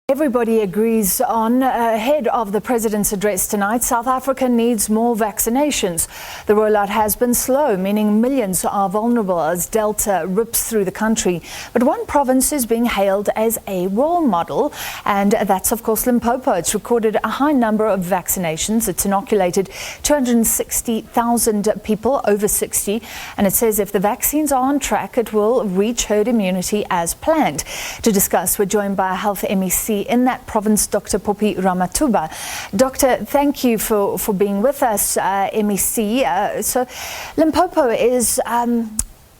Everybody agrees on ahead of the President's address tonight, South Africa needs more vaccinations. The rollout has been slow, meaning millions are vulnerable as Delta rips through the country. But one province is being hailed as a role model, and that's of course Limpopo. It's recorded a high number of vaccinations. It's inoculated 260,000 people over 60, and it says if the vaccines are on track, it will reach herd immunity as planned. To discuss, we're joined by a health MEC in that province, Dr. Phophi Ramathuba. Doctor, thank you for being with us, MEC. So Limpopo is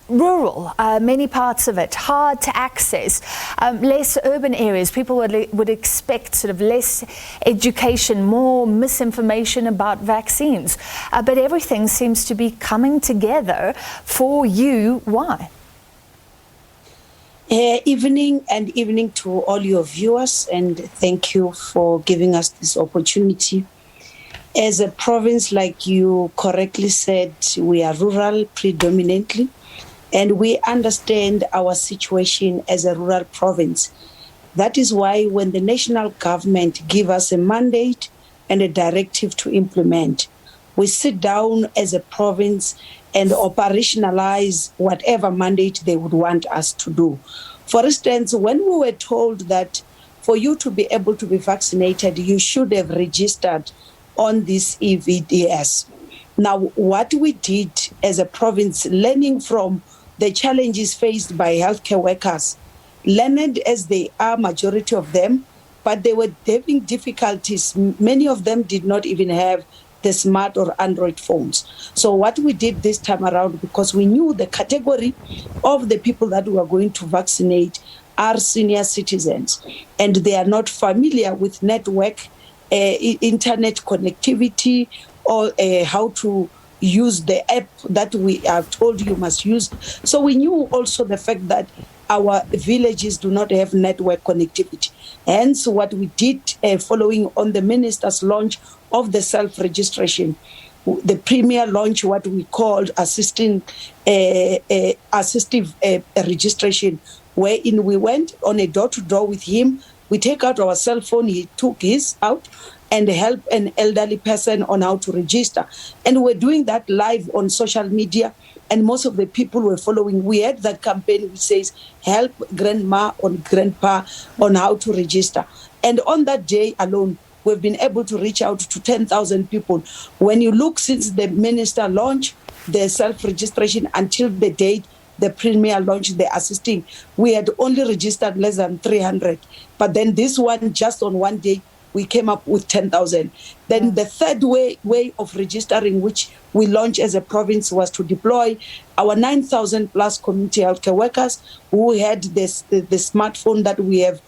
rural, many parts of it, hard to access, less urban areas. People would expect sort of less education, more misinformation about vaccines. But everything seems to be coming together for you. Why? Evening to all your viewers, and thank you for giving us this opportunity. As a province, like you correctly said, we are rural predominantly, and we understand our situation as a rural province. That is why when the national government give us a mandate and a directive to implement, we sit down as a province and operationalize whatever mandate they would want us to do. For instance, when we were told that for you to be able to be vaccinated, you should have registered on this EVDS. Now, what we did as a province, learning from the challenges faced by healthcare workers, learned as they are, majority of them, but they were having difficulties. Many of them did not even have the smart or Android phones. So what we did this time around, because we knew the category of the people that we were going to vaccinate are senior citizens, and they are not familiar with network, internet connectivity, or how to use the app that we have told you must use. So we knew also the fact that our villages do not have network connectivity. Hence, what we did following on the minister's launch of the self-registration, the premier launch, what we called assistive registration, wherein we went on a door-to-door with him. We take out our cell phone, he took his out, and help an elderly person on how to register. And we're doing that live on social media, and most of the people were following. We had that campaign which says, help grandma or grandpa on how to register. And on that day alone, we've been able to reach out to 10,000 people. When you look since the minister launched the self-registration until the date the premier launched the assisting, we had only registered less than 300. But then this one, just on one day, we came up with 10,000. Then the third way of registering, which we launched as a province, was to deploy our 9,000 plus community healthcare workers who had the smartphone that we have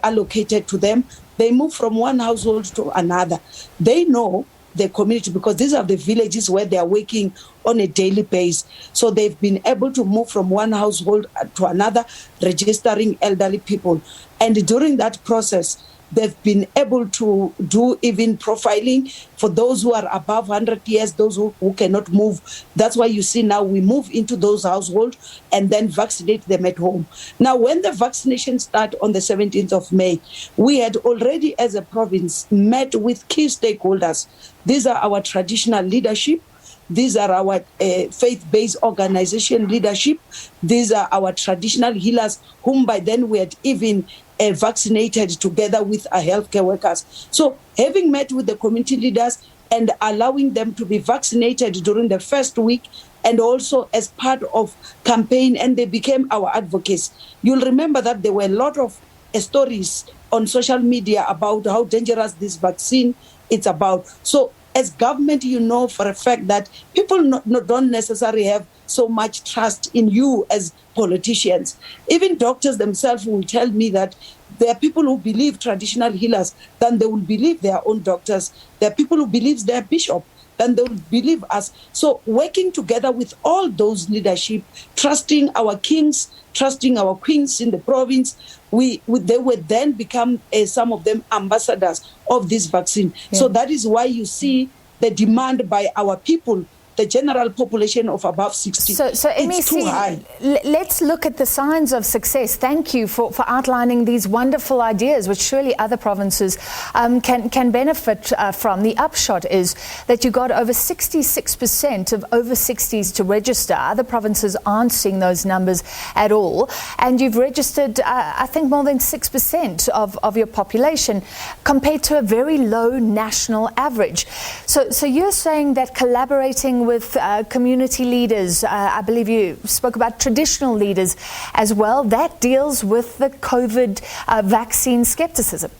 allocated to them. They move from one household to another. They know the community because these are the villages where they are working on a daily basis. So they've been able to move from one household to another, registering elderly people. And during that process, they've been able to do even profiling for those who are above 100 years, those who cannot move. That's why you see now we move into those households and then vaccinate them at home. Now, when the vaccination started on the 17th of May, we had already, as a province, met with key stakeholders. These are our traditional leadership. These are our faith-based organization leadership. These are our traditional healers, whom by then we had even vaccinated together with our healthcare workers. So having met with the community leaders and allowing them to be vaccinated during the first week, and also as part of campaign, and they became our advocates. You'll remember that there were a lot of stories on social media about how dangerous this vaccine is about. So as government, you know for a fact that people don't necessarily have so much trust in you as politicians. Even doctors themselves will tell me that there are people who believe traditional healers than they will believe their own doctors. There are people who believe their bishop than they will believe us. So working together with all those leadership, trusting our kings, trusting our queens in the province, they would then become, some of them, ambassadors of this vaccine. Yeah. So that is why you see the demand by our people the general population of above 60. So it's too high. Let's look at the signs of success. Thank you for outlining these wonderful ideas, which surely other provinces can benefit from. The upshot is that you got over 66% of over 60s to register. Other provinces aren't seeing those numbers at all. And you've registered, I think, more than 6% of your population, compared to a very low national average. So you're saying that collaborating with community leaders, I believe you spoke about traditional leaders as well, that deals with the COVID vaccine skepticism.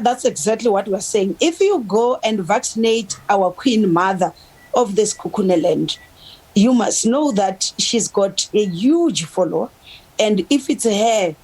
That's exactly what we're saying. If you go and vaccinate our Queen Mother of this Kukuneland, you must know that she's got a huge follower. And if it's her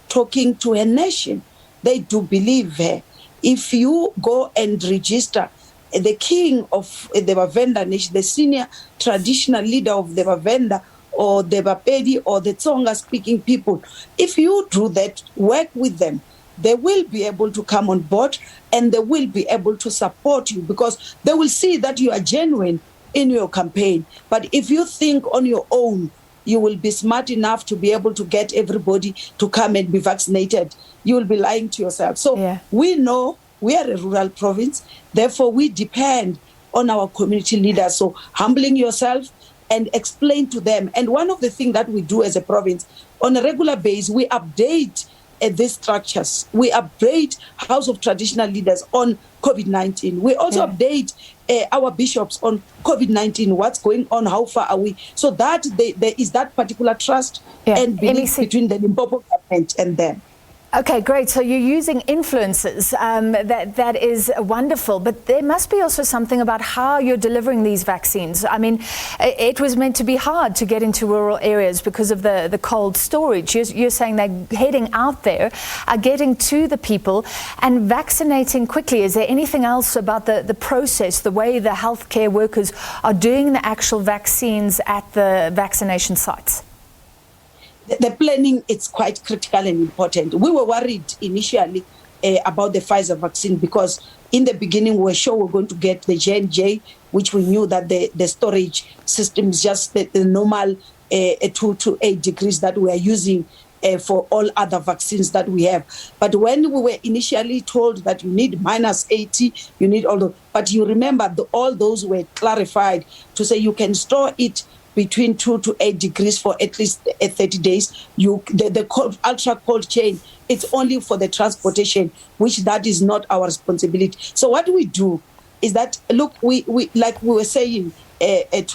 talking to her nation, they do believe her. If you go and register the king of the Bavenda nation, the senior traditional leader of the Bavenda or the Bapedi or the Tsonga speaking people, if you do that, work with them, they will be able to come on board and they will be able to support you, because they will see that you are genuine in your campaign. But if you think on your own, you will be smart enough to be able to get everybody to come and be vaccinated, you will be lying to yourself. So we know we are a rural province, therefore we depend on our community leaders. So humbling yourself and explain to them. And one of the things that we do as a province, on a regular basis, we update these structures. We update House of Traditional Leaders on COVID-19. We also update our bishops on COVID-19, what's going on, how far are we, so that there is that particular trust and belief between the Limpopo government and them. Okay, great. So you're using influencers. That is wonderful. But there must be also something about how you're delivering these vaccines. I mean, it was meant to be hard to get into rural areas because of the cold storage. You're saying they're heading out there, are getting to the people and vaccinating quickly. Is there anything else about the process, the way the healthcare workers are doing the actual vaccines at the vaccination sites? The planning is quite critical and important. We were worried initially about the Pfizer vaccine, because in the beginning we were sure we were going to get the J&J, which we knew that the storage system is just the normal 2 to 8 degrees that we are using for all other vaccines that we have. But when we were initially told that you need -80, you need all those, but you remember all those were clarified to say you can store it between 2 to 8 degrees for at least 30 days. The cold, ultra cold chain, it's only for the transportation, which that is not our responsibility. So what we do is that, look, we like we were saying as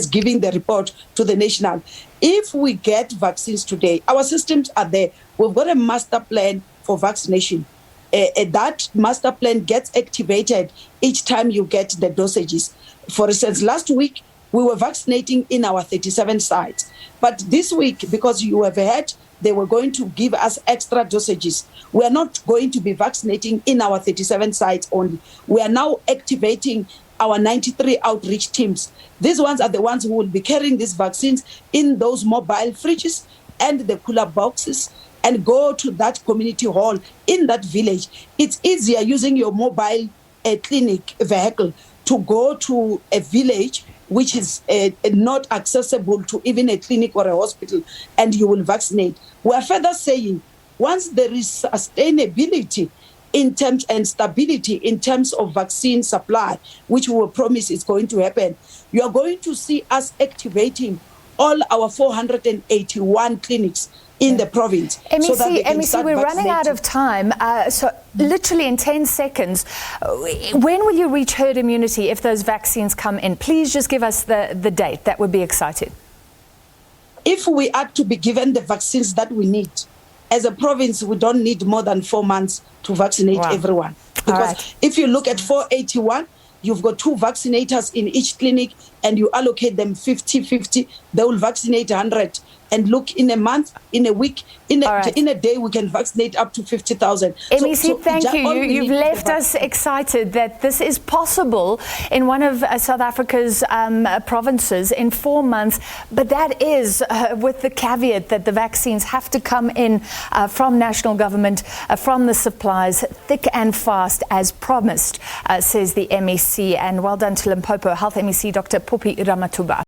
giving the report to the national, if we get vaccines today, our systems are there. We've got a master plan for vaccination. That master plan gets activated each time you get the dosages. For instance, last week, we were vaccinating in our 37 sites. But this week, because you have heard, they were going to give us extra dosages. We are not going to be vaccinating in our 37 sites only. We are now activating our 93 outreach teams. These ones are the ones who will be carrying these vaccines in those mobile fridges and the cooler boxes and go to that community hall in that village. It's easier using your mobile clinic vehicle to go to a village which is not accessible to even a clinic or a hospital, and you will vaccinate. We are further saying, once there is sustainability in terms and stability in terms of vaccine supply, which we will promise is going to happen, you are going to see us activating all our 481 clinics in the province. MEC, we're running out of time. So literally in 10 seconds, when will you reach herd immunity if those vaccines come in? Please just give us the date. That would be exciting. If we are to be given the vaccines that we need, as a province, we don't need more than 4 months to vaccinate everyone. Because if you look at 481, you've got 2 vaccinators in each clinic. and you allocate them 50-50, they will vaccinate 100. And look, in a month, in a week, in a day, we can vaccinate up to 50,000. MEC, thank you. You've left us excited that this is possible in one of South Africa's provinces in 4 months. But that is with the caveat that the vaccines have to come in from national government, from the suppliers, thick and fast as promised, says the MEC. And well done to Limpopo Health MEC, Dr. Phophi Ramathuba.